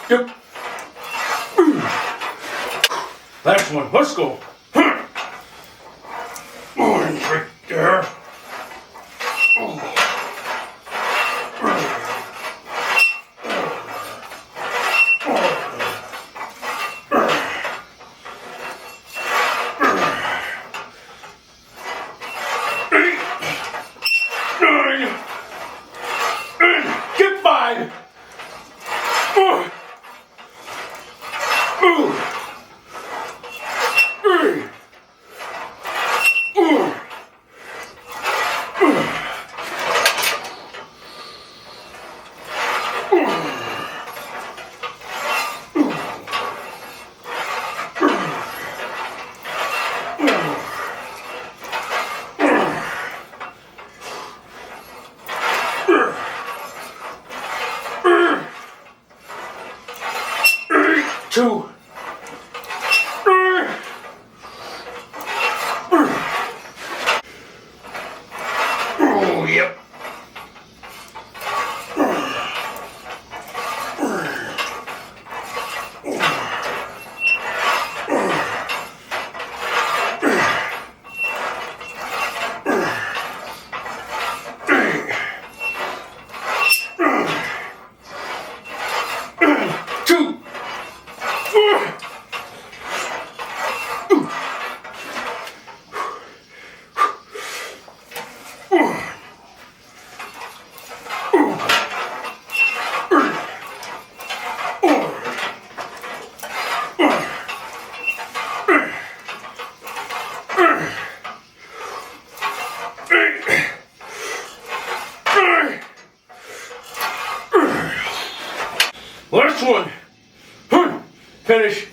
Yep. Last one. Let's go. Oh, he's right there. Get 5. Two. Oh, yep. Two. Last one. Finish.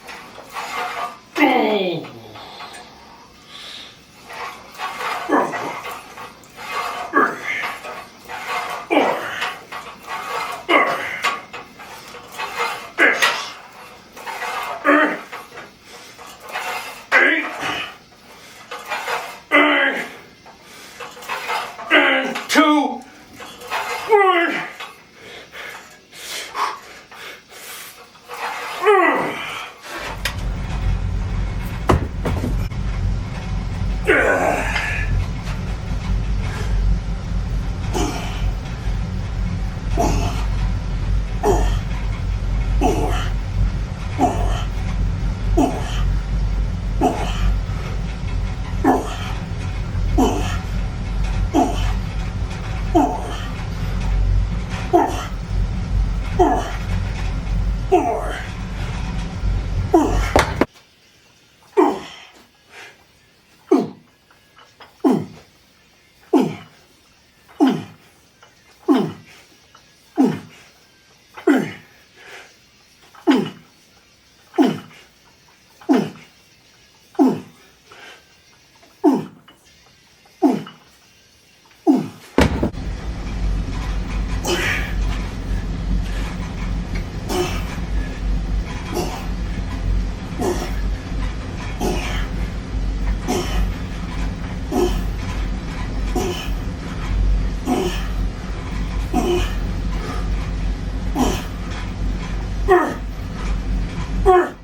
Two.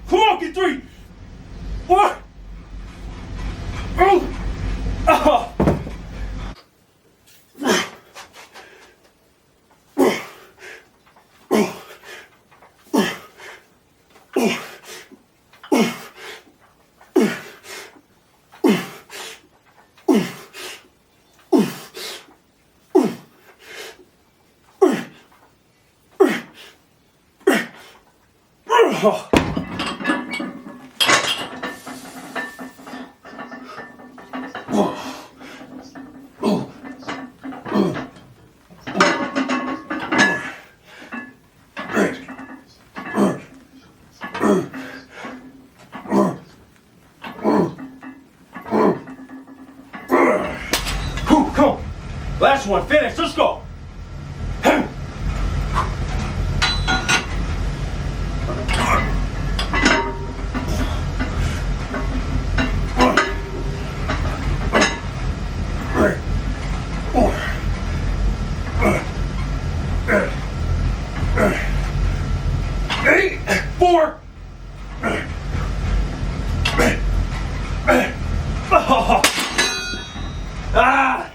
Come on, get 3. What? Oh. Oh. Come on. Last one, finish, let's go. 8, 4. Oh. Ah.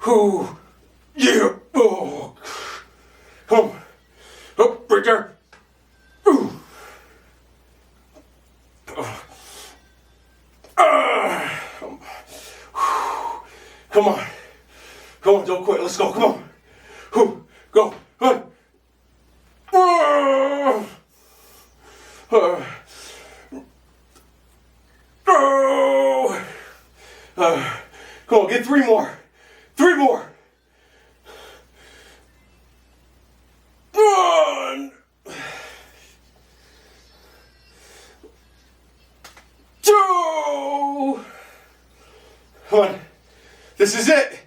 Who? Yeah. Oh. Come. Up right there. Ooh. Come on. Come on, don't quit. Let's go. Come on. Go. Come on. Come on, get 3 more. 3 more. 1, 2. Come on. This is it.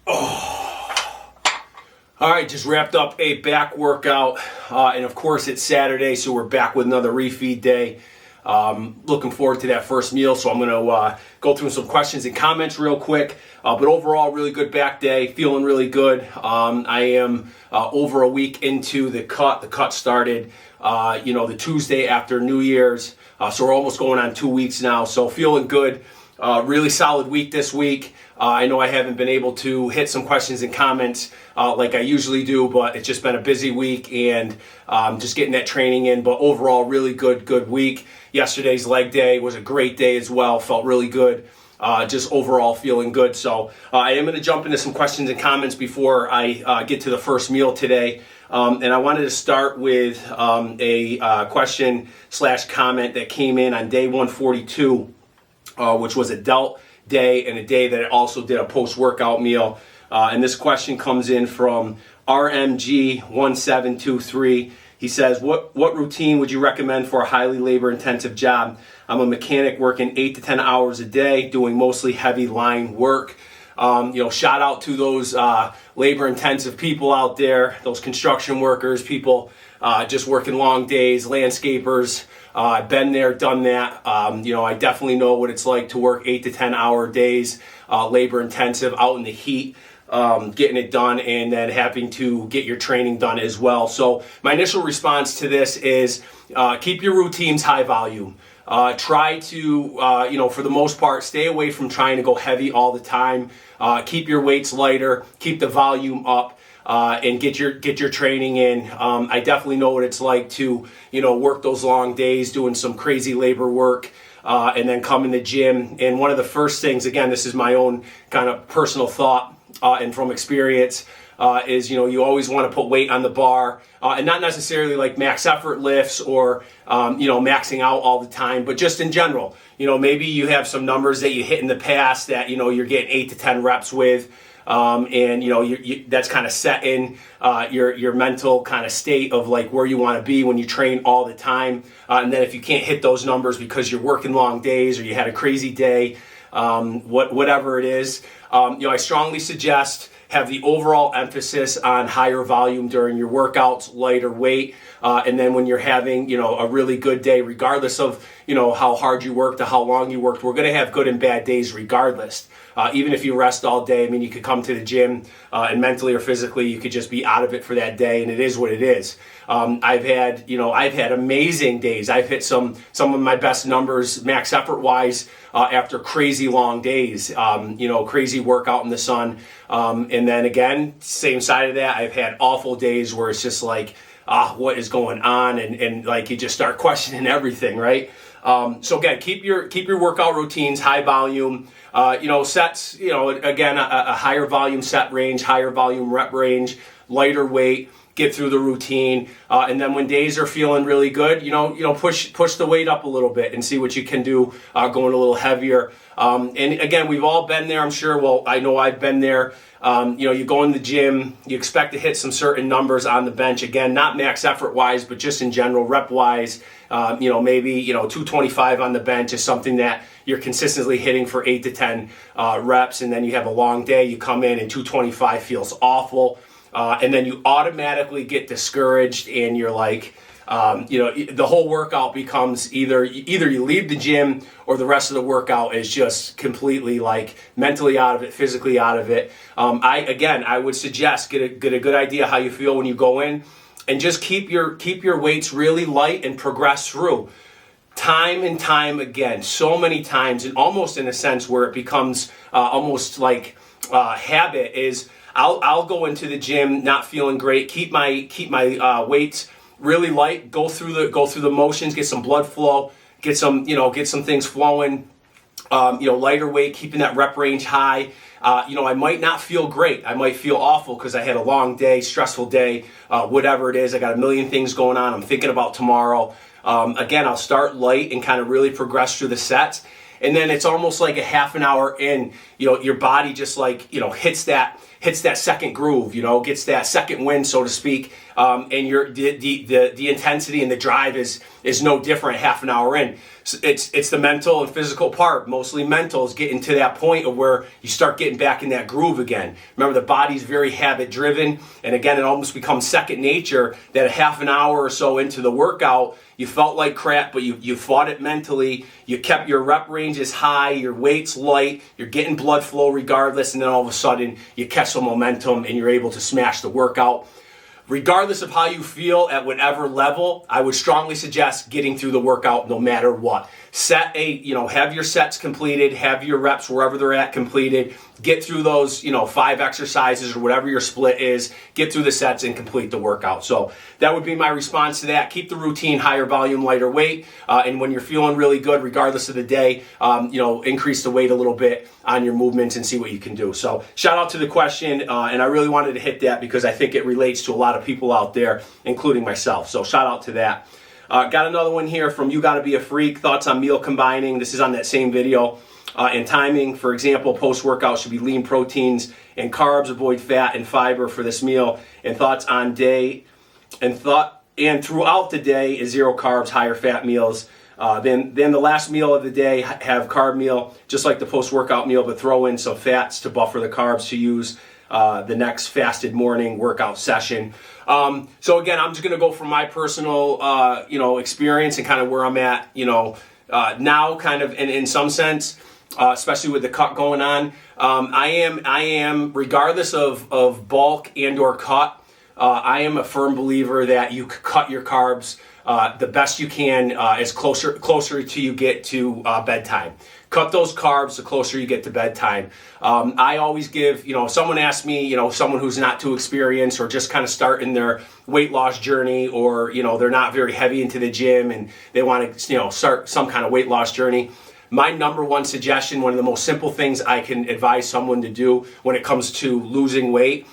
All right, just wrapped up a back workout, and of course it's Saturday, so we're back with another refeed day. Looking forward to that first meal, so I'm going to go through some questions and comments real quick. But overall, really good back day, feeling really good. I am over a week into the cut. The cut started, the Tuesday after New Year's, so we're almost going on 2 weeks now. So feeling good. Really solid week this week. I know I haven't been able to hit some questions and comments like I usually do, but it's just been a busy week and just getting that training in. But overall, really good week. Yesterday's leg day was a great day as well. Felt really good. Just overall feeling good. So I am going to jump into some questions and comments before I get to the first meal today. And I wanted to start with a question/comment that came in on day 142, which was a delt day and a day that I also did a post-workout meal. And this question comes in from RMG1723. He says, what routine would you recommend for a highly labor-intensive job? I'm a mechanic working 8 to 10 hours a day, doing mostly heavy line work. Shout out to those labor-intensive people out there, those construction workers, people just working long days, landscapers. I've been there, done that. I definitely know what it's like to work 8 to 10 hour days, labor-intensive, out in the heat. Getting it done and then having to get your training done as well. So my initial response to this is keep your routines high volume. Try to, for the most part, stay away from trying to go heavy all the time. Keep your weights lighter, keep the volume up. And get your training in. I definitely know what it's like to, work those long days doing some crazy labor work, and then come in the gym. And one of the first things, again, this is my own kind of personal thought, and from experience, is, you always want to put weight on the bar, and not necessarily like max effort lifts or, maxing out all the time, but just in general, maybe you have some numbers that you hit in the past that, you're getting 8 to 10 reps with. And that's kind of set in your mental kind of state of like where you want to be when you train all the time. And then if you can't hit those numbers because you're working long days or you had a crazy day, whatever it is, I strongly suggest have the overall emphasis on higher volume during your workouts, lighter weight, and then when you're having, a really good day, regardless of, how hard you worked or how long you worked, we're going to have good and bad days regardless. Even if you rest all day, you could come to the gym and mentally or physically, you could just be out of it for that day, and it is what it is. I've had amazing days. I've hit some of my best numbers, max effort wise, after crazy long days, crazy workout in the sun. And then again, same side of that, I've had awful days where it's just like, what is going on? And like you just start questioning everything, right? So again, keep your workout routines high volume. Sets. Again, a higher volume set range, higher volume rep range, lighter weight. Get through the routine, and then when days are feeling really good, push the weight up a little bit and see what you can do, going a little heavier. And again, we've all been there, I'm sure. Well, I know I've been there. You go in the gym, you expect to hit some certain numbers on the bench. Again, not max effort wise, but just in general, rep wise. Maybe 225 on the bench is something that you're consistently hitting for 8 to 10 reps, and then you have a long day. You come in and 225 feels awful. And then you automatically get discouraged, and you're like, the whole workout becomes either you leave the gym or the rest of the workout is just completely like mentally out of it, physically out of it. I would suggest get a good idea how you feel when you go in, and just keep your weights really light and progress through. Time and time again, so many times, and almost in a sense where it becomes almost like habit is. I'll go into the gym not feeling great. Keep my weights really light. Go through the motions. Get some blood flow. Get some things flowing. Lighter weight. Keeping that rep range high. I might not feel great. I might feel awful because I had a long day, stressful day, whatever it is. I got a million things going on. I'm thinking about tomorrow. Again, I'll start light and kind of really progress through the sets. And then it's almost like a half an hour in, your body just hits that second groove, gets that second wind, so to speak. And the intensity and the drive is no different half an hour in. So it's the mental and physical part, mostly mental, is getting to that point of where you start getting back in that groove again. Remember, the body's very habit driven. And again, it almost becomes second nature that a half an hour or so into the workout, you felt like crap, but you fought it mentally. You kept your rep ranges high, your weight's light, you're getting blood flow regardless, and then all of a sudden you catch some momentum and you're able to smash the workout. Regardless of how you feel at whatever level, I would strongly suggest getting through the workout no matter what. Have your sets completed, have your reps wherever they're at completed, get through those, 5 exercises or whatever your split is, get through the sets and complete the workout. So that would be my response to that. Keep the routine higher volume, lighter weight. And when you're feeling really good, regardless of the day, increase the weight a little bit on your movements and see what you can do. So shout out to the question. And I really wanted to hit that because I think it relates to a lot of people out there, including myself. So shout out to that. Got another one here from You Gotta Be a Freak. Thoughts on meal combining. This is on that same video. And timing, for example, post-workout should be lean proteins and carbs. Avoid fat and fiber for this meal. And thoughts on day and throughout the day is 0 carbs, higher fat meals. Then the last meal of the day, have carb meal, just like the post-workout meal, but throw in some fats to buffer the carbs to use the next fasted morning workout session. So again, I'm just going to go from my personal, experience and kind of where I'm at, now kind of in some sense, especially with the cut going on. I am, regardless of bulk and or cut, I am a firm believer that you cut your carbs the best you can as closer to you get to bedtime. Cut those carbs the closer you get to bedtime. I always give, someone asks me, someone who's not too experienced or just kind of starting their weight loss journey, or, they're not very heavy into the gym and they want to, start some kind of weight loss journey. My number one suggestion, one of the most simple things I can advise someone to do when it comes to losing weight,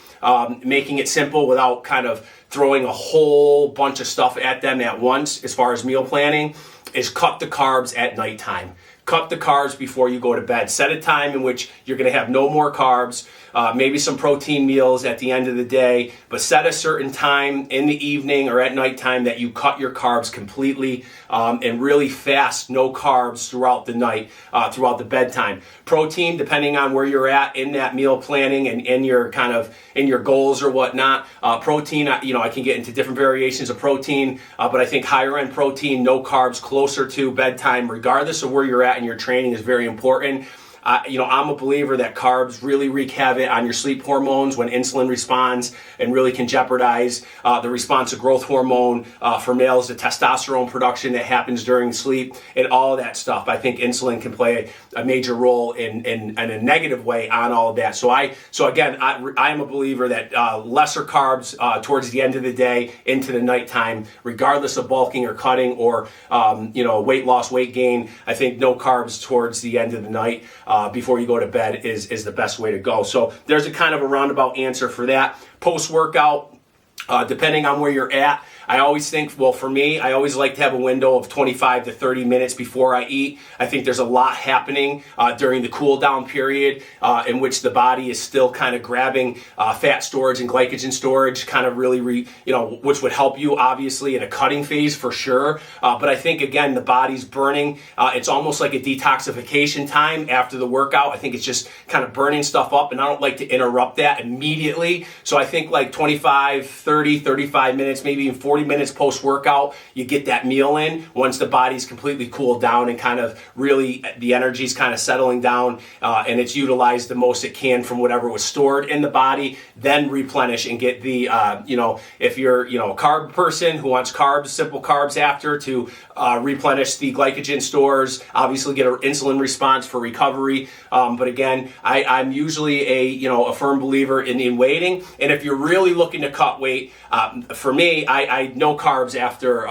making it simple without kind of throwing a whole bunch of stuff at them at once as far as meal planning, is cut the carbs at nighttime. Cut the carbs before you go to bed. Set a time in which you're going to have no more carbs, maybe some protein meals at the end of the day, but set a certain time in the evening or at nighttime that you cut your carbs completely, and really fast, no carbs throughout the night, throughout the bedtime. Protein, depending on where you're at in that meal planning and in your kind of in your goals or whatnot. Protein, I can get into different variations of protein, but I think higher end protein, no carbs, closer to bedtime, regardless of where you're at in your training, is very important. I'm a believer that carbs really wreak havoc on your sleep hormones when insulin responds, and really can jeopardize the response of growth hormone for males, the testosterone production that happens during sleep, and all of that stuff. I think insulin can play a major role in a negative way on all of that. So again, I am a believer that lesser carbs towards the end of the day into the nighttime, regardless of bulking or cutting or weight loss, weight gain. I think no carbs towards the end of the night before you go to bed is the best way to go. So there's a kind of a roundabout answer for that. Post-workout, depending on where you're at, I always think, well, for me, I always like to have a window of 25 to 30 minutes before I eat. I think there's a lot happening during the cool down period in which the body is still kind of grabbing fat storage and glycogen storage, kind of really, which would help you obviously in a cutting phase for sure. But I think, again, the body's burning. It's almost like a detoxification time after the workout. I think it's just kind of burning stuff up, and I don't like to interrupt that immediately. So I think like 25, 30, 35 minutes, maybe even 40 minutes post-workout, you get that meal in once the body's completely cooled down and kind of really the energy's kind of settling down and it's utilized the most it can from whatever was stored in the body. Then replenish and get the, if you're, a carb person who wants carbs, simple carbs after to replenish the glycogen stores, obviously get an insulin response for recovery. But again, I'm usually a firm believer in waiting. And if you're really looking to cut weight, for me, I no carbs after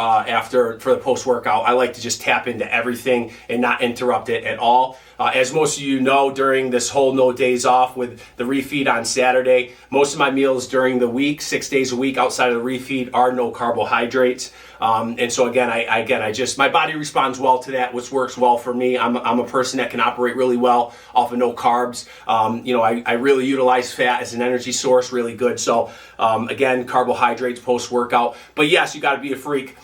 for the post-workout. I like to just tap into everything and not interrupt it at all. As most of you know, during this whole no days off with the refeed on Saturday, most of my meals during the week, 6 days a week outside of the refeed, are no carbohydrates. And so again, my body responds well to that, which works well for me. I'm a person that can operate really well off of no carbs. I really utilize fat as an energy source, really good. So again, carbohydrates post-workout. But yes, you got to be a freak.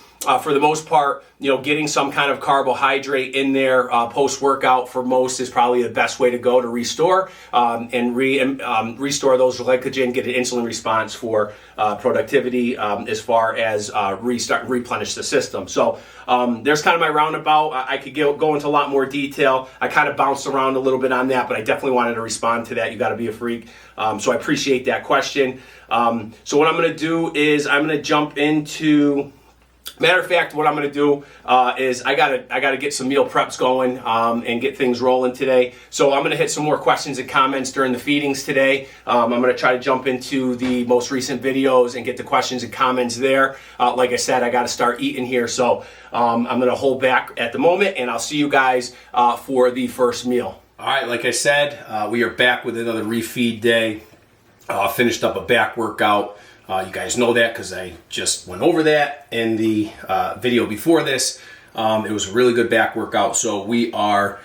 For the most part, getting some kind of carbohydrate in there post-workout for most is probably the best way to go to restore and restore those glycogen, get an insulin response for productivity as far as restart and replenish the system. So there's kind of my roundabout. I could go into a lot more detail. I kind of bounced around a little bit on that, but I definitely wanted to respond to that. You got to be a freak. So I appreciate that question. So what I'm going to do is I'm going to jump into... Matter of fact, what I'm going to do is I gotta get some meal preps going and get things rolling today. So I'm going to hit some more questions and comments during the feedings today. I'm going to try to jump into the most recent videos and get the questions and comments there. Like I said, I got to start eating here, so I'm going to hold back at the moment, and I'll see you guys for the first meal. All right, like I said, we are back with another refeed day. Finished up a back workout. You guys know that because I just went over that in the video before this. It was a really good back workout. So we are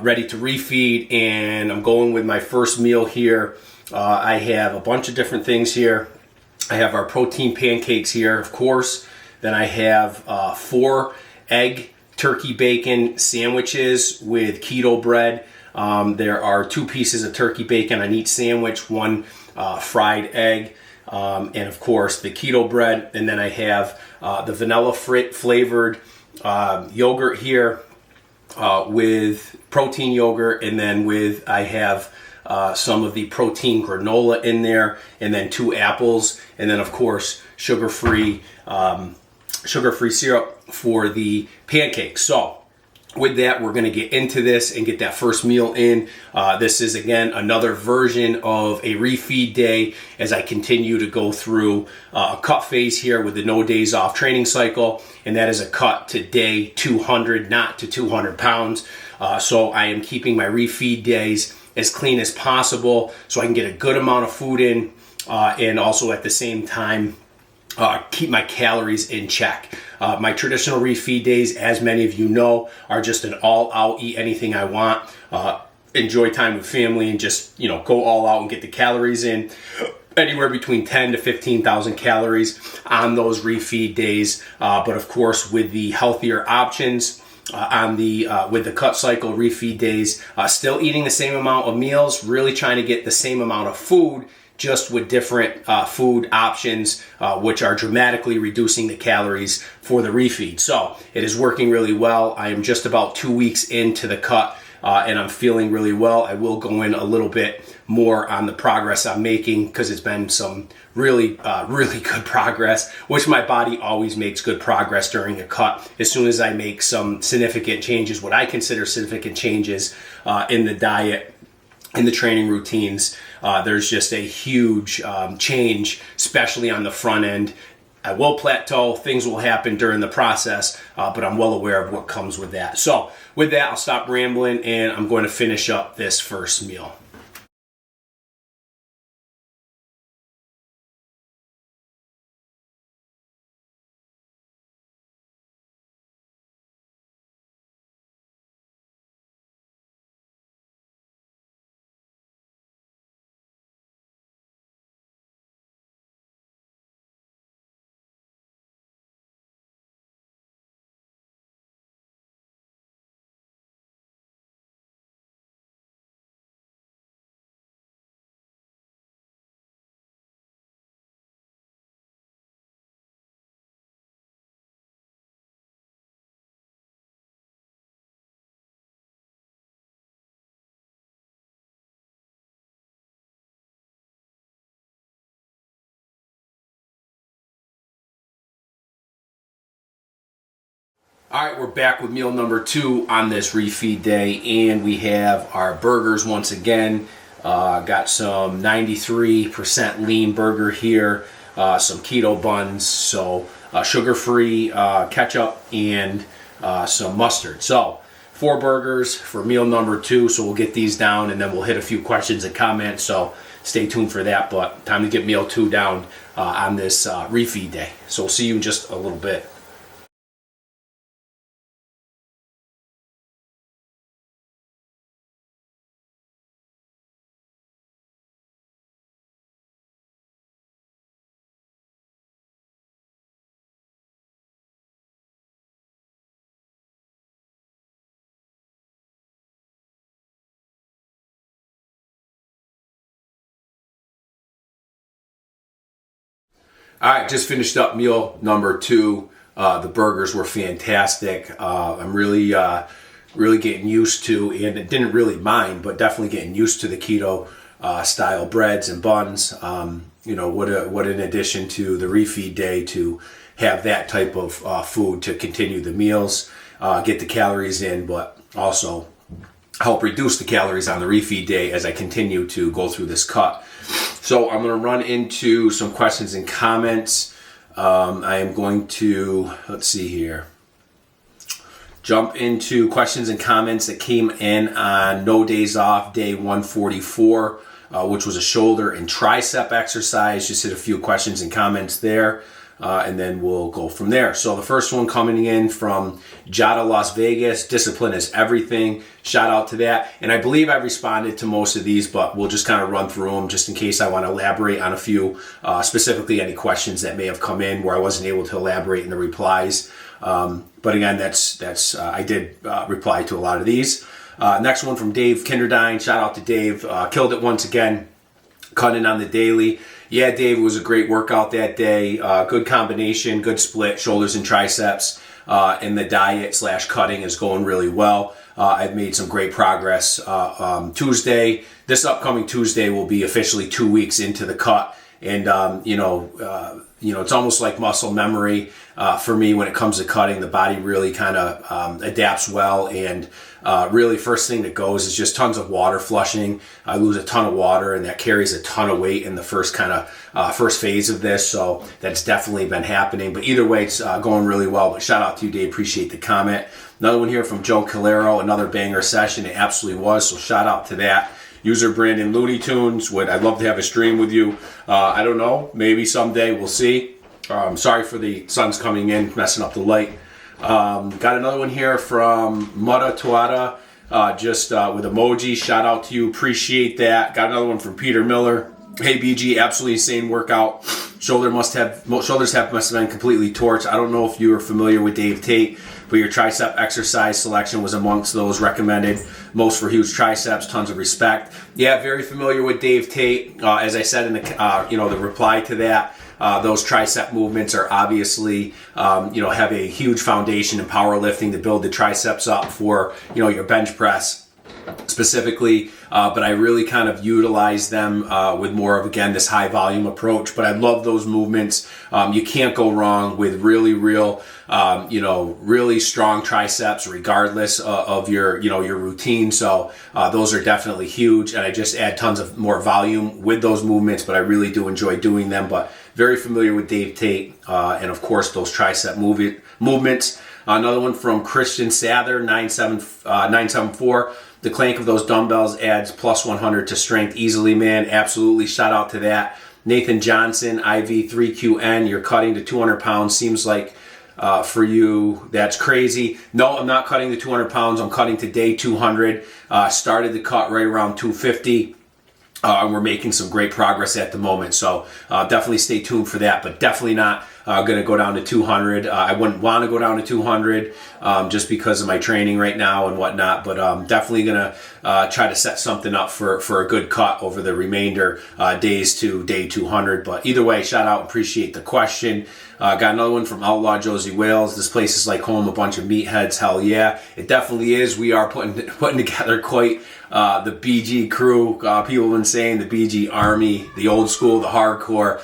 ready to refeed, and I'm going with my first meal here. I have a bunch of different things here. I have our protein pancakes here, of course. Then I have 4 egg turkey bacon sandwiches with keto bread. There are 2 pieces of turkey bacon on each sandwich, 1 fried egg. And of course the keto bread, and then I have the vanilla flavored yogurt here with protein yogurt, and then I have some of the protein granola in there, and then 2 apples, and then of course sugar-free syrup for the pancakes. So with that, we're going to get into this and get that first meal in. This is, again, another version of a refeed day as I continue to go through a cut phase here with the no days off training cycle. And that is a cut to day 200, not to 200 pounds. So I am keeping my refeed days as clean as possible so I can get a good amount of food in and also at the same time keep my calories in check. My traditional refeed days, as many of you know, are just an all-out, eat anything I want, enjoy time with family, and just go all out and get the calories in. Anywhere between 10 to 15,000 calories on those refeed days. But of course, with the healthier options with the cut cycle refeed days, still eating the same amount of meals, really trying to get the same amount of food, just with different food options, which are dramatically reducing the calories for the refeed. So it is working really well. I am just about 2 weeks into the cut and I'm feeling really well. I will go in a little bit more on the progress I'm making because it's been some really good progress, which my body always makes good progress during a cut. As soon as I make some significant changes, what I consider significant changes in the diet, in the training routines, there's just a huge change, especially on the front end. I will plateau, things will happen during the process, but I'm well aware of what comes with that. So with that, I'll stop rambling and I'm going to finish up this first meal. All right, we're back with meal number 2 on this refeed day, and we have our burgers once again. Got some 93% lean burger here, some keto buns, so sugar-free ketchup, and some mustard. So 4 burgers for meal number 2, so we'll get these down, and then we'll hit a few questions and comments, so stay tuned for that. But time to get meal 2 down on this refeed day. So we'll see you in just a little bit. All right, just finished up meal number 2. The burgers were fantastic. I'm really getting used to, and it didn't really mind, but definitely getting used to the keto style breads and buns. What an addition to the refeed day to have that type of food to continue the meals, get the calories in, but also help reduce the calories on the refeed day as I continue to go through this cut. So I'm going to run into some questions and comments. I am going to, let's see here, jump into questions and comments that came in on No Days Off, day 144, which was a shoulder and tricep exercise. Just hit a few questions and comments there, and then we'll go from there. So the first one coming in from Jada Las Vegas, discipline is everything. Shout out to that. And I believe I responded to most of these, but we'll just kind of run through them just in case I want to elaborate on a few, specifically any questions that may have come in where I wasn't able to elaborate in the replies. But again, I did reply to a lot of these. Next one from Dave Kinderdine. Shout out to Dave. Killed it once again. Cutting on the daily. Yeah, Dave, it was a great workout that day. Good combination, good split, shoulders and triceps. And the diet / cutting is going really well. I've made some great progress. Tuesday, this upcoming Tuesday will be officially 2 weeks into the cut. And, it's almost like muscle memory for me when it comes to cutting. The body really kind of adapts well, and really first thing that goes is just tons of water flushing. I lose a ton of water, and that carries a ton of weight in the first phase of this, so that's definitely been happening. But either way, it's going really well. But shout out to you, Dave. Appreciate the comment. Another one here from Joe Calero, another banger session. It absolutely was, so shout out to that. User Brandon Looney Tunes, I'd love to have a stream with you. I don't know, maybe someday, we'll see. Sorry for the sun's coming in, messing up the light. Got another one here from Mutta Tuada, with emoji. Shout out to you, appreciate that. Got another one from Peter Miller. Hey BG, absolutely insane workout. Shoulders must have been completely torched. I don't know if you are familiar with Dave Tate, but your tricep exercise selection was amongst those recommended most for huge triceps. Tons of respect. Yeah, very familiar with Dave Tate. As I said in the reply to that, those tricep movements are obviously have a huge foundation in powerlifting to build the triceps up for your bench press. specifically, but I really kind of utilize them with more of, again, this high volume approach. But I love those movements. You can't go wrong with really strong triceps, regardless of your routine. So those are definitely huge, and I just add tons of more volume with those movements, but I really do enjoy doing them. But very familiar with Dave Tate, and of course those tricep movements. Another one from Christian Sather, 974. The clank of those dumbbells adds plus 100 to strength easily, man. Absolutely. Shout out to that. Nathan Johnson, IV3QN. You're cutting to 200 pounds. Seems like for you, that's crazy. No, I'm not cutting to 200 pounds. I'm cutting to day 200. Started the cut right around 250. And we're making some great progress at the moment. So definitely stay tuned for that, but definitely not going to go down to 200. I wouldn't want to go down to 200 just because of my training right now and whatnot, but definitely going to try to set something up for a good cut over the remainder days to day 200. But either way, shout out, appreciate the question. Got another one from Outlaw Josie Wales. This place is like home, a bunch of meatheads. Hell yeah, it definitely is. We are putting together quite the BG crew. People have been saying the BG Army, the old school, the hardcore.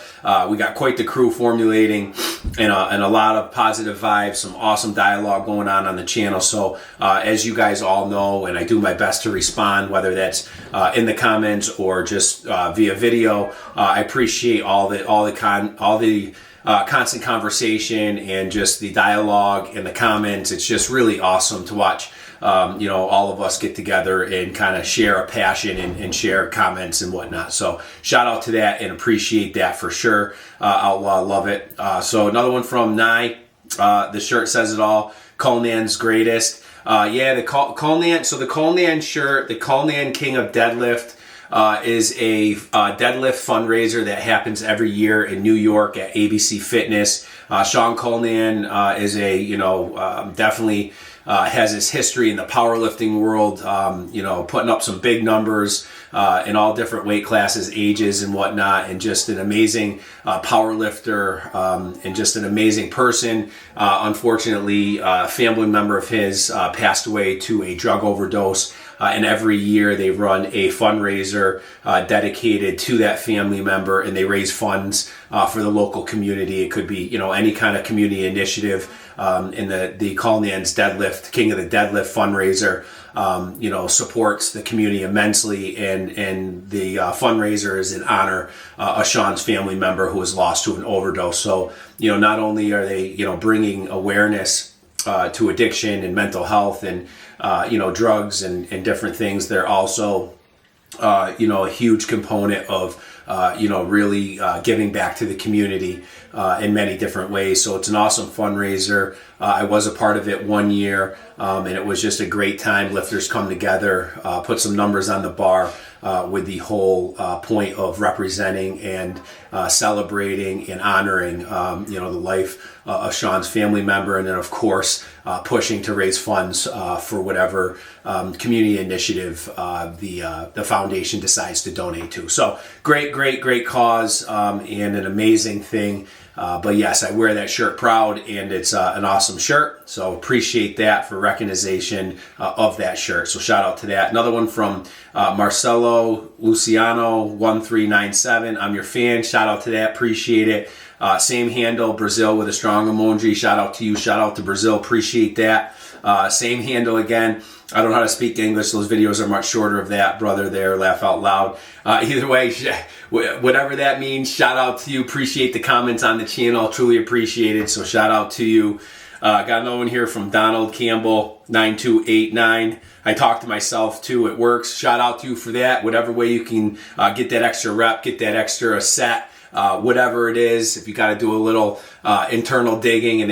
We got quite the crew formulating, and a lot of positive vibes, some awesome dialogue going on the channel. So as you guys all know, and I do my best to respond, whether that's in the comments or just via video. I appreciate all the constant conversation and just the dialogue and the comments. It's just really awesome to watch. All of us get together and kind of share a passion and share comments and whatnot. So shout out to that and appreciate that for sure. Outlaw, love it. So another one from Nye. The shirt says it all. Culnan's greatest. The Culnan. So the Culnan shirt, the Culnan King of Deadlift, is a deadlift fundraiser that happens every year in New York at ABC Fitness. Sean Culnan is definitely has his history in the powerlifting world, putting up some big numbers in all different weight classes, ages, and whatnot, and just an amazing power lifter and just an amazing person. Unfortunately, a family member of his passed away to a drug overdose. And every year they run a fundraiser dedicated to that family member, and they raise funds for the local community. It could be, any kind of community initiative. And the Culnan's Deadlift, King of the Deadlift fundraiser, supports the community immensely, and the fundraiser is in honor of Sean's family member who was lost to an overdose. So, not only are they, bringing awareness to addiction and mental health and drugs and different things, they're also a huge component of really giving back to the community in many different ways. So it's an awesome fundraiser. I was a part of it one year, and it was just a great time. Lifters come together, put some numbers on the bar with the whole point of representing and celebrating and honoring the life of Sean's family member, and then of course pushing to raise funds for whatever community initiative the foundation decides to donate to. So great cause and an amazing thing. But yes, I wear that shirt proud, and it's an awesome shirt. So appreciate that for recognition of that shirt. So shout out to that. Another one from Marcelo Luciano 1397. I'm your fan. Shout out to that. Appreciate it. Same handle, Brazil with a strong emoji. Shout out to you. Shout out to Brazil. Appreciate that. Same handle again. I don't know how to speak English. Those videos are much shorter of that, brother there. Laugh out loud. Either way, whatever that means, shout out to you. Appreciate the comments on the channel. Truly appreciate it. So shout out to you. Got another one here from Donald Campbell 9289. I talk to myself too. It works. Shout out to you for that. Whatever way you can get that extra rep, get that extra set. Whatever it is, if you got to do a little internal digging, and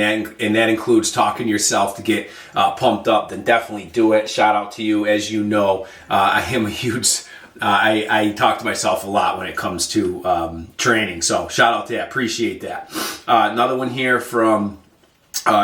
that includes talking to yourself to get pumped up, then definitely do it. Shout out to you. As you know, I am a huge I talk to myself a lot when it comes to training, so shout out to that. Appreciate that. Another one here from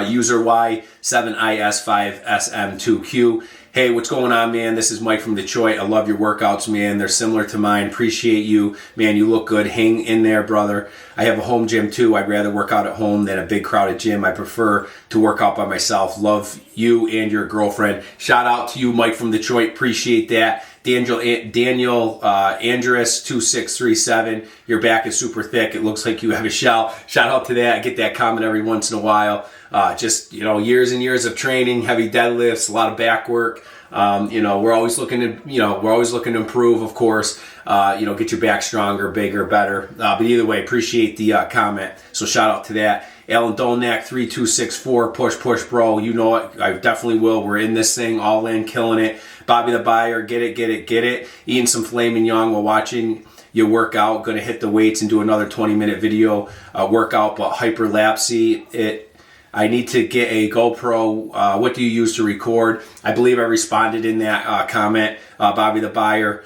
user Y7IS5SM2Q. Hey, what's going on, man? This is Mike from Detroit. I love your workouts, man. They're similar to mine. Appreciate you. Man, you look good. Hang in there, brother. I have a home gym too. I'd rather work out at home than a big crowded gym. I prefer to work out by myself. Love you and your girlfriend. Shout out to you, Mike from Detroit. Appreciate that. Daniel Andrus 2637. Your back is super thick. It looks like you have a shout. Shout out to that. I get that comment every once in a while. Just, years and years of training, heavy deadlifts, a lot of back work. We're always looking to improve, of course. Get your back stronger, bigger, better. But either way, appreciate the comment. So shout out to that. Alan Dolnack 3264, push, bro. You know it. I definitely will. We're in this thing, all in, killing it. Bobby the Buyer, get it. Eating some filet mignon while watching you work out. Going to hit the weights and do another 20-minute video workout, but hyperlapsy. I need to get a GoPro. What do you use to record? I believe I responded in that comment. Bobby the Buyer.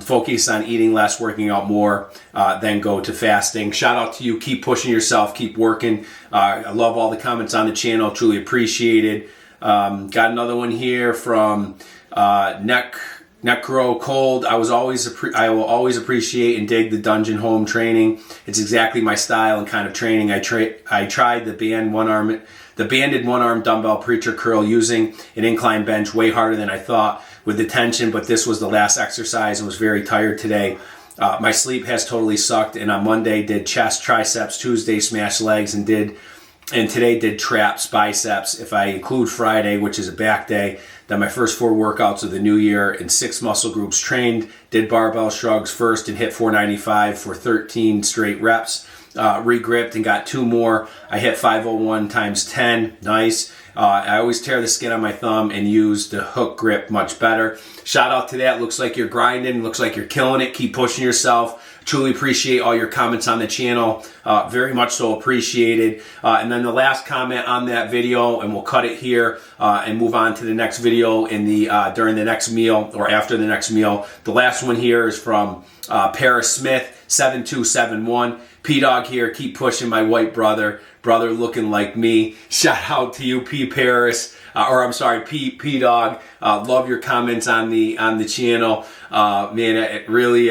Focus on eating less, working out more, then go to fasting. Shout out to you. Keep pushing yourself. Keep working. I love all the comments on the channel. Truly appreciated. Got another one here from Necro Cold. I will always appreciate and dig the dungeon home training. It's exactly my style and kind of training. I tried the banded one-arm dumbbell preacher curl using an incline bench way harder than I thought with the tension, but this was the last exercise and was very tired today. My sleep has totally sucked, and on Monday did chest, triceps, Tuesday smashed legs, and today did traps, biceps. If I include Friday, which is a back day, then my first 4 workouts of the new year and 6 muscle groups trained. Did barbell shrugs first and hit 495 for 13 straight reps. Regripped and got 2 more. I hit 501 times 10. Nice. I always tear the skin on my thumb and use the hook grip much better. Shout out to that. Looks like you're grinding. Looks like you're killing it. Keep pushing yourself. Truly appreciate all your comments on the channel. Very much so appreciated. And then the last comment on that video, and we'll cut it here and move on to the next video during the next meal or after the next meal. The last one here is from Paris Smith 7271. P-Dog here. Keep pushing, my white brother looking like me. Shout out to you, P-Dog. Love your comments on the channel. Man, I really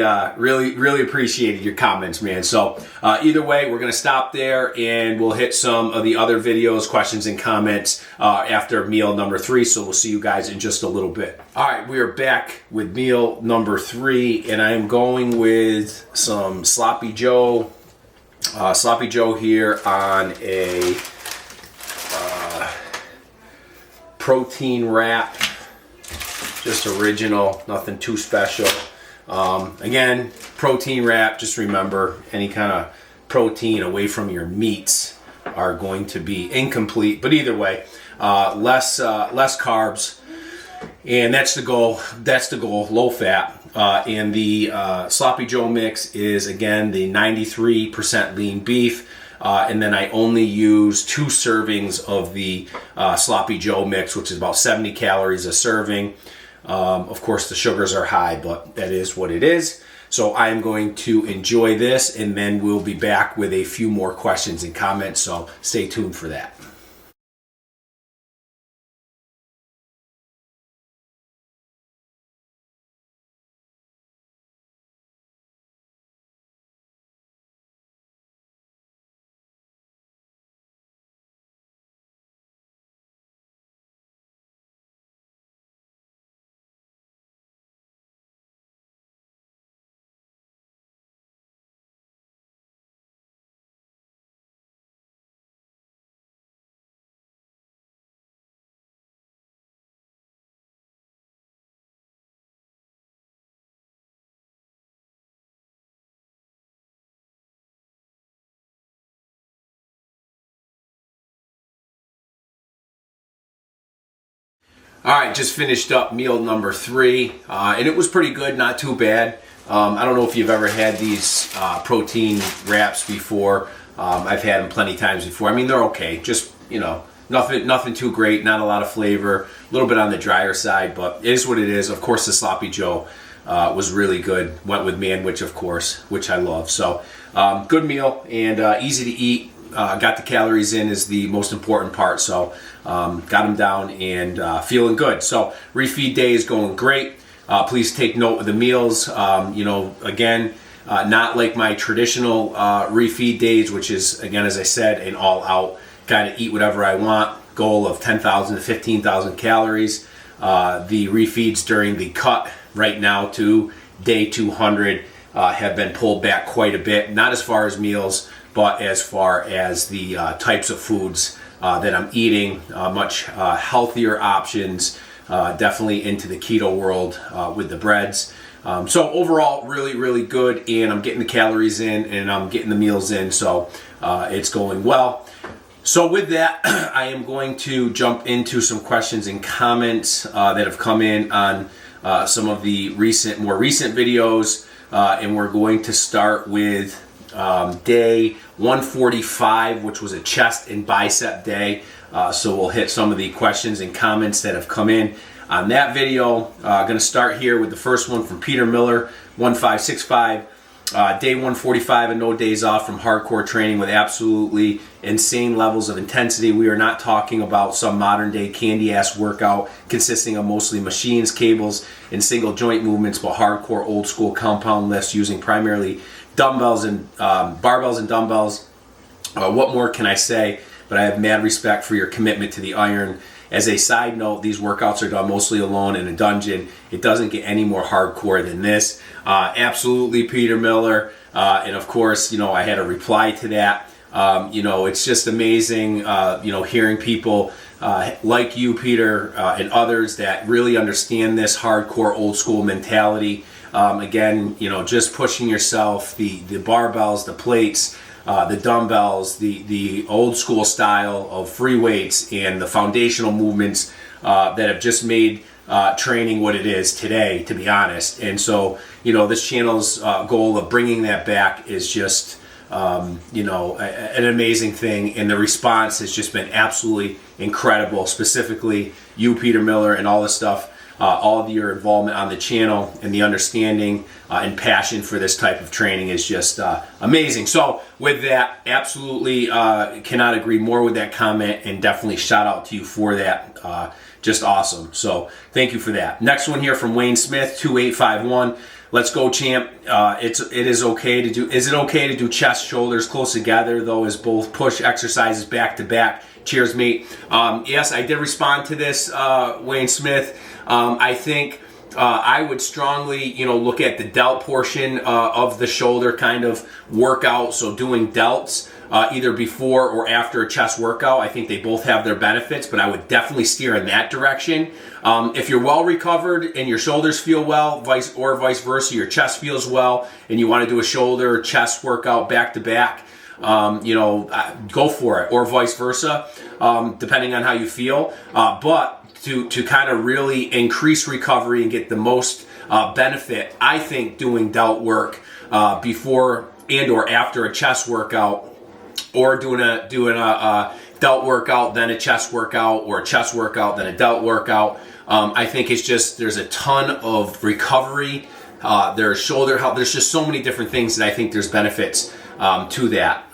appreciated your comments, man. So either way, we're going to stop there and we'll hit some of the other videos, questions, and comments after meal number 3. So we'll see you guys in just a little bit. All right, we are back with meal number 3, and I am going with some Sloppy Joe. Sloppy Joe here on a protein wrap, just original, nothing too special. Again, protein wrap, just remember any kind of protein away from your meats are going to be incomplete, but either way, less carbs, and that's the goal, low fat. And the Sloppy Joe mix is, again, the 93% lean beef. And then I only use 2 servings of the Sloppy Joe mix, which is about 70 calories a serving. Of course, the sugars are high, but that is what it is. So I'm going to enjoy this, and then we'll be back with a few more questions and comments. So stay tuned for that. All right, just finished up meal number 3, and it was pretty good, not too bad. I don't know if you've ever had these protein wraps before. I've had them plenty times before. I mean, they're okay. Just, nothing too great, not a lot of flavor, a little bit on the drier side, but it is what it is. Of course, the Sloppy Joe was really good. Went with Manwich, of course, which I love. So, good meal and easy to eat. got the calories in is the most important part. So got them down and feeling good. So refeed day is going great. Please take note of the meals. Again, not like my traditional refeed days, which is, again, as I said, an all-out kind of eat whatever I want goal of 10,000 to 15,000 calories. The refeeds during the cut right now to day 200 have been pulled back quite a bit, not as far as meals, but as far as the types of foods that I'm eating, much healthier options, definitely into the keto world with the breads. So overall, really, really good, and I'm getting the calories in and I'm getting the meals in, so it's going well. So with that, I am going to jump into some questions and comments that have come in on some of the more recent videos, and we're going to start with day 145, which was a chest and bicep day. So we'll hit some of the questions and comments that have come in on that video. Going to start here with the first one from Peter Miller, 1565. Day 145 and no days off from hardcore training with absolutely insane levels of intensity. We are not talking about some modern day candy ass workout consisting of mostly machines, cables, and single joint movements, but hardcore old school compound lifts using primarily dumbbells and barbells and dumbbells. What more can I say? But I have mad respect for your commitment to the iron. As a side note, these workouts are done mostly alone in a dungeon. It doesn't get any more hardcore than this. Absolutely, Peter Miller. And of course, I had a reply to that. It's just amazing, hearing people like you, Peter, and others that really understand this hardcore old school mentality. Again, just pushing yourself, the barbells, the plates, the dumbbells, the old school style of free weights, and the foundational movements that have just made training what it is today, to be honest. And so, this channel's goal of bringing that back is just, an amazing thing. And the response has just been absolutely incredible, specifically you, Peter Miller, and all this stuff. All of your involvement on the channel and the understanding and passion for this type of training is just amazing. So with that, absolutely cannot agree more with that comment, and definitely shout out to you for that. Just awesome. So thank you for that. Next one here from Wayne Smith, 2851. Let's go, champ. Is it okay to do chest, shoulders close together, though, as both push exercises back to back? Cheers, mate. Yes, I did respond to this, Wayne Smith. I think I would strongly, look at the delt portion of the shoulder kind of workout. So doing delts either before or after a chest workout. I think they both have their benefits, but I would definitely steer in that direction. If you're well recovered and your shoulders feel well, vice versa, your chest feels well, and you want to do a shoulder chest workout back to back, go for it, or vice versa, depending on how you feel. But to kind of really increase recovery and get the most benefit, I think doing delt work before and or after a chest workout, or doing a delt workout then a chest workout, or a chest workout then a delt workout, I think it's just, there's a ton of recovery. There's shoulder health. There's just so many different things that I think there's benefits to that.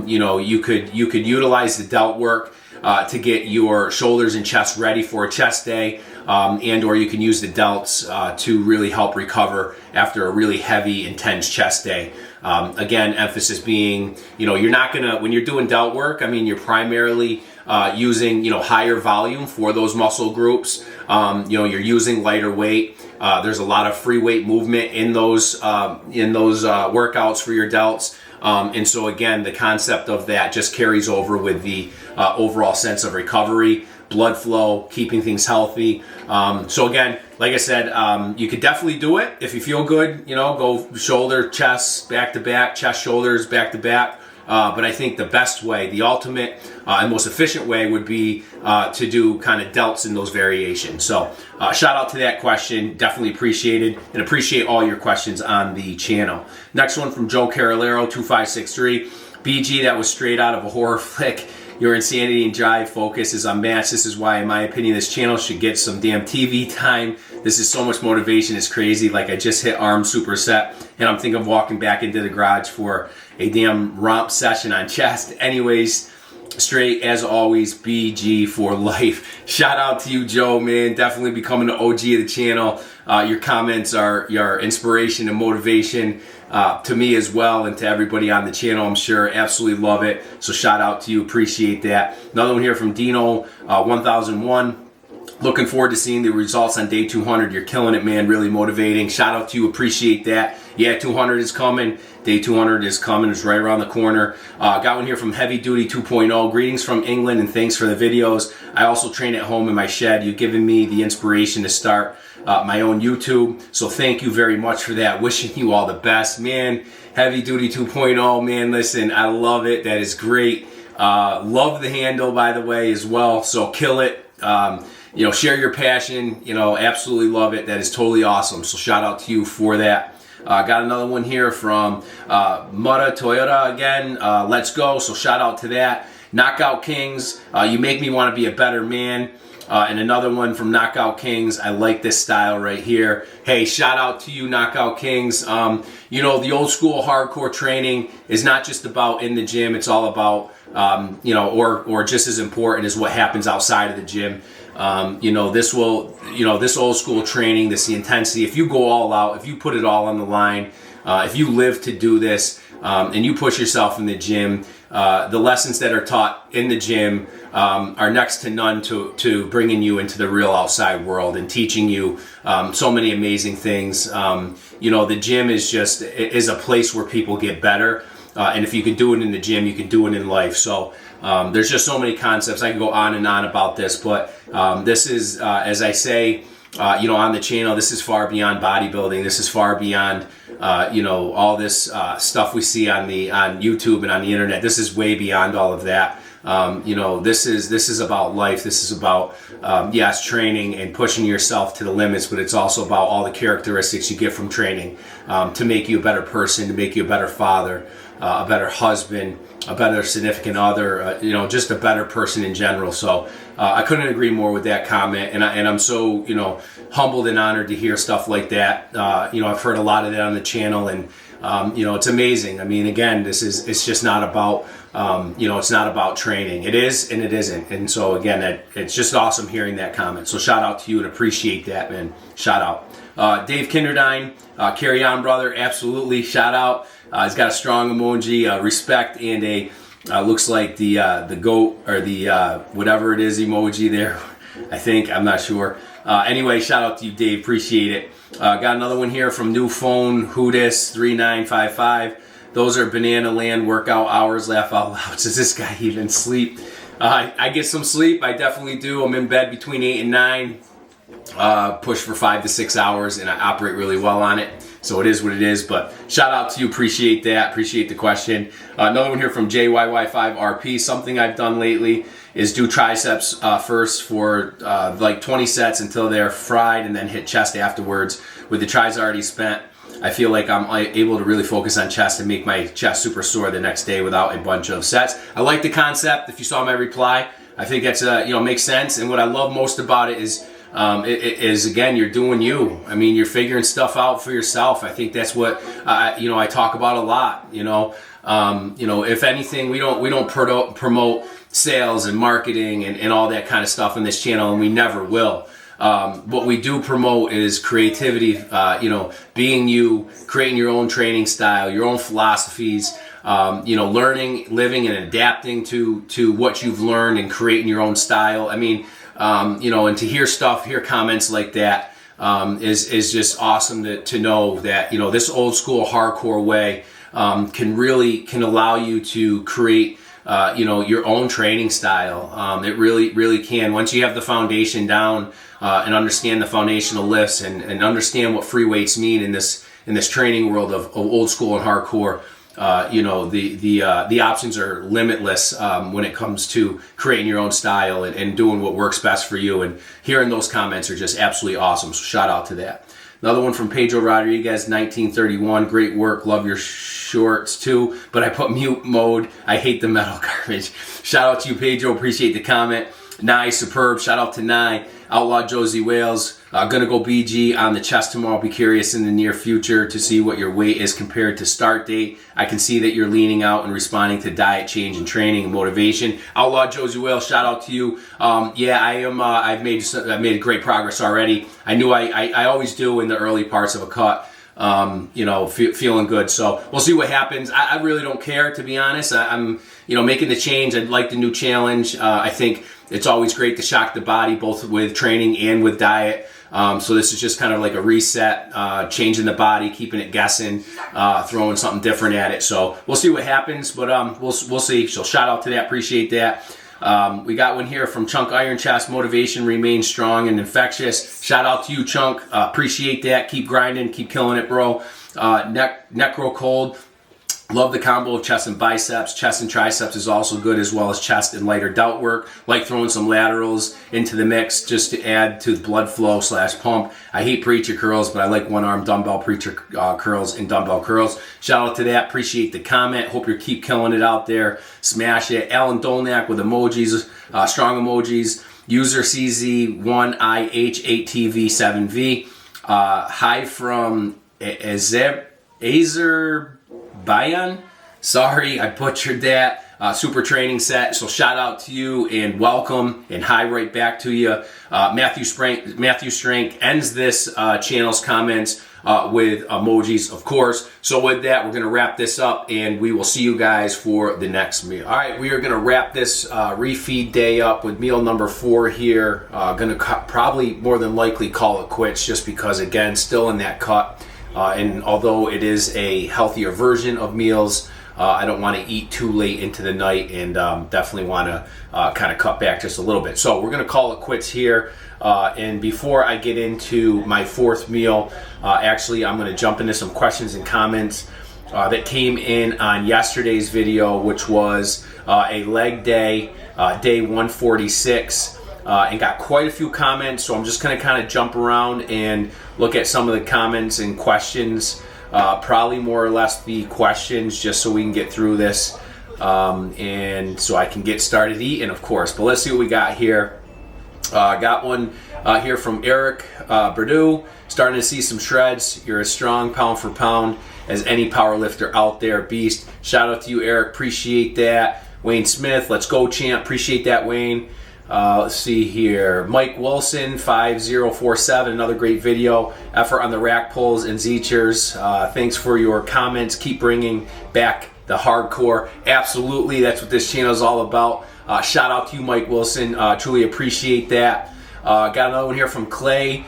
You could utilize the delt work to get your shoulders and chest ready for a chest day, and or you can use the delts to really help recover after a really heavy, intense chest day. Again, emphasis being, you're not gonna, when you're doing delt work, you're primarily using, higher volume for those muscle groups. You're using lighter weight. There's a lot of free weight movement in those workouts for your delts. And so again, the concept of that just carries over with the overall sense of recovery, blood flow, keeping things healthy. So again, like I said, you could definitely do it if you feel good. Go shoulder, chest, back to back, chest, shoulders, back to back. But I think the best way, the ultimate and most efficient way would be to do kind of delts in those variations. So shout out to that question. Definitely appreciated, and appreciate all your questions on the channel. Next one from Joe Carolero, 2563. BG, that was straight out of a horror flick. Your insanity and drive focus is unmatched. This is why, in my opinion, this channel should get some damn TV time. This is so much motivation. It's crazy. Like, I just hit arm superset, and I'm thinking of walking back into the garage for a damn romp session on chest. Anyways, straight as always, BG for life. Shout out to you, Joe, man. Definitely becoming the OG of the channel. Your comments are your inspiration and motivation to me as well, and to everybody on the channel, I'm sure. Absolutely love it. So shout out to you. Appreciate that. Another one here from Dino 1001. Looking forward to seeing the results on day 200. You're killing it, man. Really motivating. Shout out to you. Appreciate that. Yeah, 200 is coming. Day 200 is coming. It's right around the corner. Got one here from Heavy Duty 2.0. Greetings from England, and thanks for the videos. I also train at home in my shed. You've given me the inspiration to start my own YouTube. So thank you very much for that. Wishing you all the best, man. Heavy Duty 2.0, man. Listen, I love it. That is great. Love the handle, by the way, as well. So kill it. You know, share your passion. You know, absolutely love it. That is totally awesome. So shout out to you for that. Got another one here from Mutta Toyota again. Let's go. So shout out to that. Knockout Kings. You make me want to be a better man. And another one from Knockout Kings. I like this style right here. Hey, shout out to you, Knockout Kings. You know, the old school hardcore training is not just about in the gym. It's all about, you know, or just as important as what happens outside of the gym. You know, this old school training, the intensity, if you go all out, if you put it all on the line, if you live to do this, and you push yourself in the gym, the lessons that are taught in the gym are next to none to bringing you into the real outside world and teaching you so many amazing things. You know, the gym is a place where people get better. And if you can do it in the gym, you can do it in life. So there's just so many concepts. I can go on and on about this, but this is, as I say, you know, on the channel, this is far beyond bodybuilding. This is far beyond, you know, all this stuff we see on YouTube and on the internet. This is way beyond all of that. You know, this is about life. This is about, yes, training and pushing yourself to the limits, but it's also about all the characteristics you get from training to make you a better person, to make you a better father, a better husband, a better significant other, you know, just a better person in general. So I couldn't agree more with that comment, and I'm so, you know, humbled and honored to hear stuff like that. You know, I've heard a lot of that on the channel, and you know, it's amazing. I mean, again, it's just not about, you know, it's not about training. It is and it isn't. And so again, it's just awesome hearing that comment. So shout out to you and appreciate that, man. Shout out. Dave Kinderdine, carry on, brother. Absolutely. Shout out. He's got a strong emoji, respect, and a looks like the goat or the whatever it is emoji there. I think, I'm not sure. Anyway, shout out to you, Dave. Appreciate it. Got another one here from New Phone Hootis 3955. Those are Banana Land workout hours. Laugh out loud. Does this guy even sleep? I get some sleep. I definitely do. I'm in bed between 8 and 9. Push for 5 to 6 hours, and I operate really well on it. So it is what it is, but shout out to you. Appreciate that. Appreciate the question. Another one here from JYY5RP. Something I've done lately is do triceps first for like 20 sets until they're fried, and then hit chest afterwards. With the tris already spent, I feel like I'm able to really focus on chest and make my chest super sore the next day without a bunch of sets. I like the concept. If you saw my reply, I think that's you know, makes sense. And what I love most about it is again, you're doing you. I mean, you're figuring stuff out for yourself. I think that's what you know, I talk about a lot. You know, if anything, we don't promote sales and marketing and all that kind of stuff on this channel, and we never will. What we do promote is creativity. You know, being you, creating your own training style, your own philosophies. You know, learning, living, and adapting to what you've learned and creating your own style. I mean. You know, and to hear comments like that is just awesome to know that, you know, this old school hardcore way can allow you to create, you know, your own training style. It really can. Once you have the foundation down and understand the foundational lifts and understand what free weights mean in this training world of old school and hardcore. You know, the options are limitless when it comes to creating your own style and doing what works best for you. And hearing those comments are just absolutely awesome. So shout out to that. Another one from Pedro Rodriguez, 1931. Great work. Love your shorts too, but I put mute mode. I hate the metal garbage. Shout out to you, Pedro. Appreciate the comment. Nye, superb. Shout out to Nye. Outlaw Josie Wales, gonna go BG on the chest tomorrow. Be curious in the near future to see what your weight is compared to start date. I can see that you're leaning out and responding to diet change and training and motivation. Outlaw Josie Wales, shout out to you. Yeah, I am. I've made great progress already. I knew I always do in the early parts of a cut. Feeling good. So we'll see what happens. I really don't care, to be honest. I'm making the change. I like the new challenge. I think it's always great to shock the body, both with training and with diet. So this is just kind of like a reset, changing the body, keeping it guessing, throwing something different at it. So we'll see what happens, but we'll see. So shout out to that. Appreciate that. We got one here from Chunk Iron Chest. Motivation remains strong and infectious. Shout out to you, Chunk. Appreciate that. Keep grinding. Keep killing it, bro. Necro Cold. Love the combo of chest and biceps. Chest and triceps is also good, as well as chest and lighter delt work. Like throwing some laterals into the mix just to add to the blood flow / pump. I hate preacher curls, but I like one-arm dumbbell preacher curls and dumbbell curls. Shout out to that. Appreciate the comment. Hope you keep killing it out there. Smash it. Alan Dolnak with emojis, strong emojis. User CZ1IH8TV7V. Hi from Azerbaijan. Sorry, I butchered that. Super training set. So shout out to you and welcome, and hi right back to you. Matthew Strength ends this channel's comments with emojis, of course. So with that, we're going to wrap this up, and we will see you guys for the next meal. All right, we are going to wrap this refeed day up with meal number 4 here. Going to probably more than likely call it quits, just because, again, still in that cut. And although it is a healthier version of meals, I don't want to eat too late into the night, and definitely want to kind of cut back just a little bit. So we're going to call it quits here. And before I get into my 4th meal, actually I'm going to jump into some questions and comments that came in on yesterday's video, which was a leg day, day 146. And got quite a few comments, so I'm just going to kind of jump around and look at some of the comments and questions. Probably more or less the questions, just so we can get through this, and so I can get started eating, of course. But let's see what we got here. Got one here from Eric Berdu. Starting to see some shreds. You're as strong pound for pound as any power lifter out there. Beast. Shout out to you, Eric. Appreciate that. Wayne Smith. Let's go, champ. Appreciate that, Wayne. Let's see here. Mike Wilson 5047, another great video. Effort on the rack pulls and Zeechers. Thanks for your comments. Keep bringing back the hardcore. Absolutely, that's what this channel is all about. Shout out to you, Mike Wilson. Truly appreciate that. Got another one here from Clayton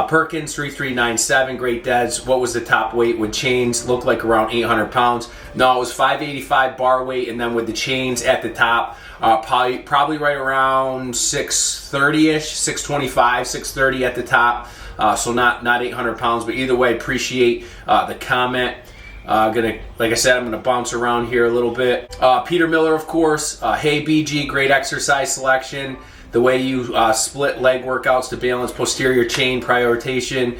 Perkins 3397. Great dads. What was the top weight with chains? Looked like around 800 pounds. No, it was 585 bar weight, and then with the chains at the top, probably right around 630-ish, 625, 630 at the top. So not 800 pounds, but either way, appreciate the comment. Like I said, I'm gonna bounce around here a little bit. Peter Miller, of course. Hey BG, great exercise selection. The way you split leg workouts to balance posterior chain prioritization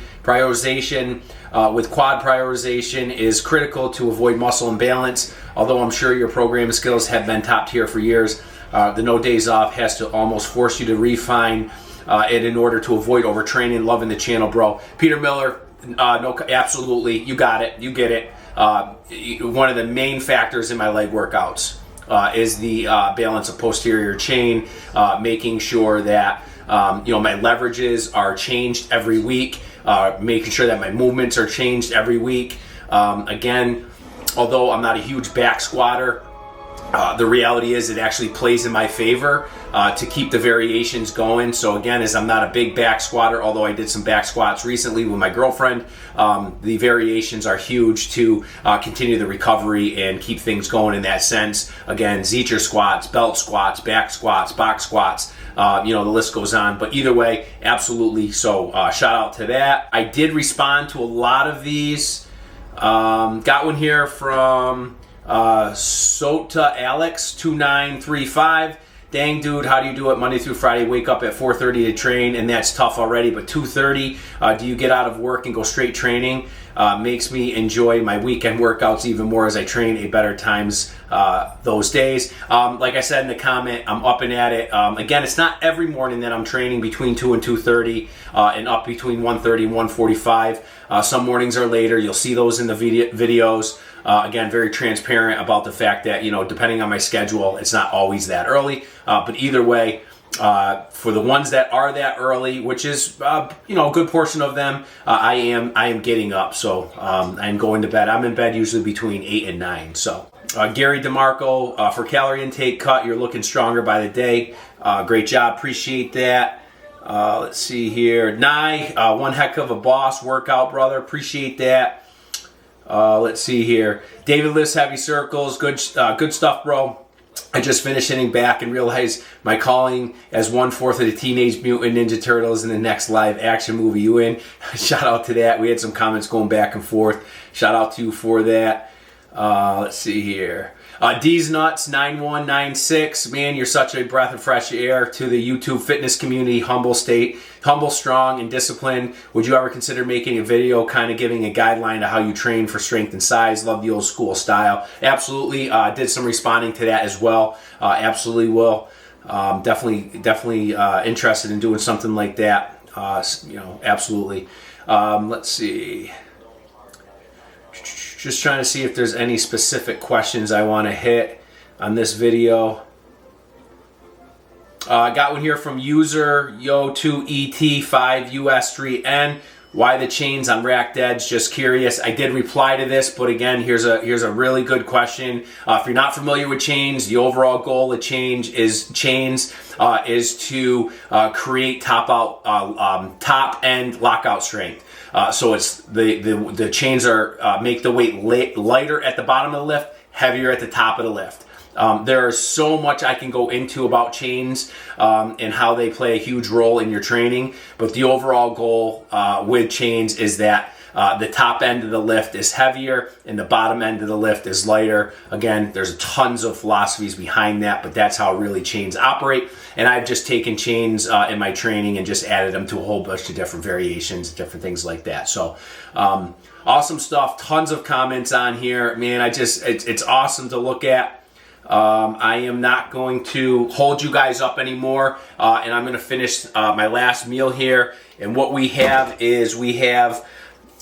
with quad prioritization is critical to avoid muscle imbalance. Although I'm sure your programming skills have been top tier for years, the no days off has to almost force you to refine it in order to avoid overtraining. Loving the channel, bro. Peter Miller, no, absolutely, you got it, you get it. One of the main factors in my leg workouts is the balance of posterior chain, making sure that my leverages are changed every week, making sure that my movements are changed every week. Again, although I'm not a huge back squatter, the reality is it actually plays in my favor to keep the variations going. So again, as I'm not a big back squatter, although I did some back squats recently with my girlfriend, the variations are huge to continue the recovery and keep things going in that sense. Again, Zeecher squats, belt squats, back squats, box squats, the list goes on. But either way, absolutely. So shout out to that. I did respond to a lot of these. Got one here from Sota Alex 2935. dang dude, how do you do it Monday through Friday? Wake up at 4:30 to train, and that's tough already. But 2:30, do you get out of work and go straight training? Makes me enjoy my weekend workouts even more as I train at better times those days. Like I said in the comment, I'm up and at it. Again, it's not every morning that I'm training between 2 and 2:30 and up between 1:30 and 1:45. Some mornings are later. You'll see those in the videos. Again, very transparent about the fact that, depending on my schedule, it's not always that early. But either way, for the ones that are that early, which is a good portion of them, I am getting up. So I'm going to bed. I'm in bed usually between 8 and 9. So Gary DeMarco, for calorie intake cut, you're looking stronger by the day. Great job. Appreciate that. Let's see here. Nye, one heck of a boss workout, brother. Appreciate that. Let's see here. David lifts heavy circles. Good stuff, bro. I just finished hitting back and realized my calling as 1/4 of the Teenage Mutant Ninja Turtles in the next live action movie. You in? Shout out to that. We had some comments going back and forth. Shout out to you for that. Let's see here. D's Nuts 9196. Man, you're such a breath of fresh air to the YouTube fitness community. Humble, strong, and disciplined. Would you ever consider making a video kind of giving a guideline to how you train for strength and size? Love the old school style. Absolutely. Did some responding to that as well. Absolutely will. Definitely interested in doing something like that. Absolutely. Let's see. Just trying to see if there's any specific questions I want to hit on this video. I got one here from user Yo2ET5US3N. Why the chains on racked edge? Just curious. I did reply to this, but again, here's a really good question. If you're not familiar with chains, the overall goal of chains is to create top end lockout strength. So it's the chains are make the weight lighter at the bottom of the lift, heavier at the top of the lift. There is so much I can go into about chains and how they play a huge role in your training, but the overall goal with chains is that the top end of the lift is heavier and the bottom end of the lift is lighter. Again, there's tons of philosophies behind that, but that's how really chains operate. And I've just taken chains in my training and just added them to a whole bunch of different variations, different things like that. So awesome stuff. Tons of comments on here. Man, it's awesome to look at. I am not going to hold you guys up anymore, and I'm going to finish my last meal here. And what we have is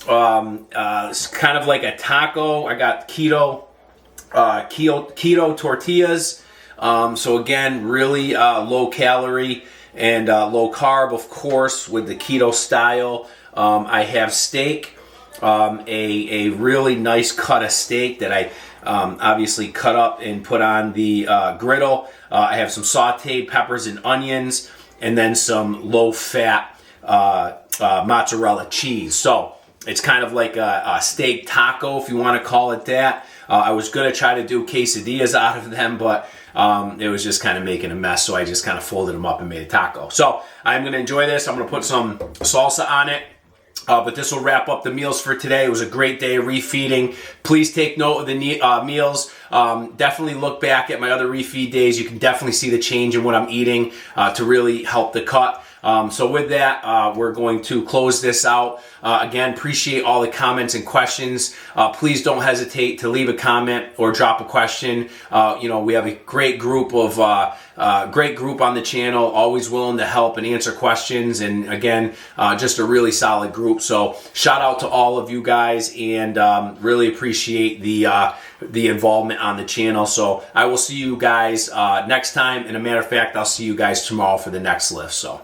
kind of like a taco. I got keto tortillas. So again, really low calorie and low carb, of course, with the keto style. I have steak, a really nice cut of steak that I obviously cut up and put on the griddle. I have some sauteed peppers and onions, and then some low-fat mozzarella cheese. So it's kind of like a steak taco, if you want to call it that. I was going to try to do quesadillas out of them, but it was just kind of making a mess, so I just kind of folded them up and made a taco. So I'm going to enjoy this. I'm going to put some salsa on it. But this will wrap up the meals for today. It was a great day of refeeding. Please take note of the meals. Definitely look back at my other refeed days. You can definitely see the change in what I'm eating to really help the cut. So with that, we're going to close this out. Again, appreciate all the comments and questions. Please don't hesitate to leave a comment or drop a question. We have a great group on the channel, always willing to help and answer questions. And again, just a really solid group. So shout out to all of you guys, and really appreciate the involvement on the channel. So I will see you guys next time. And a matter of fact, I'll see you guys tomorrow for the next lift. So.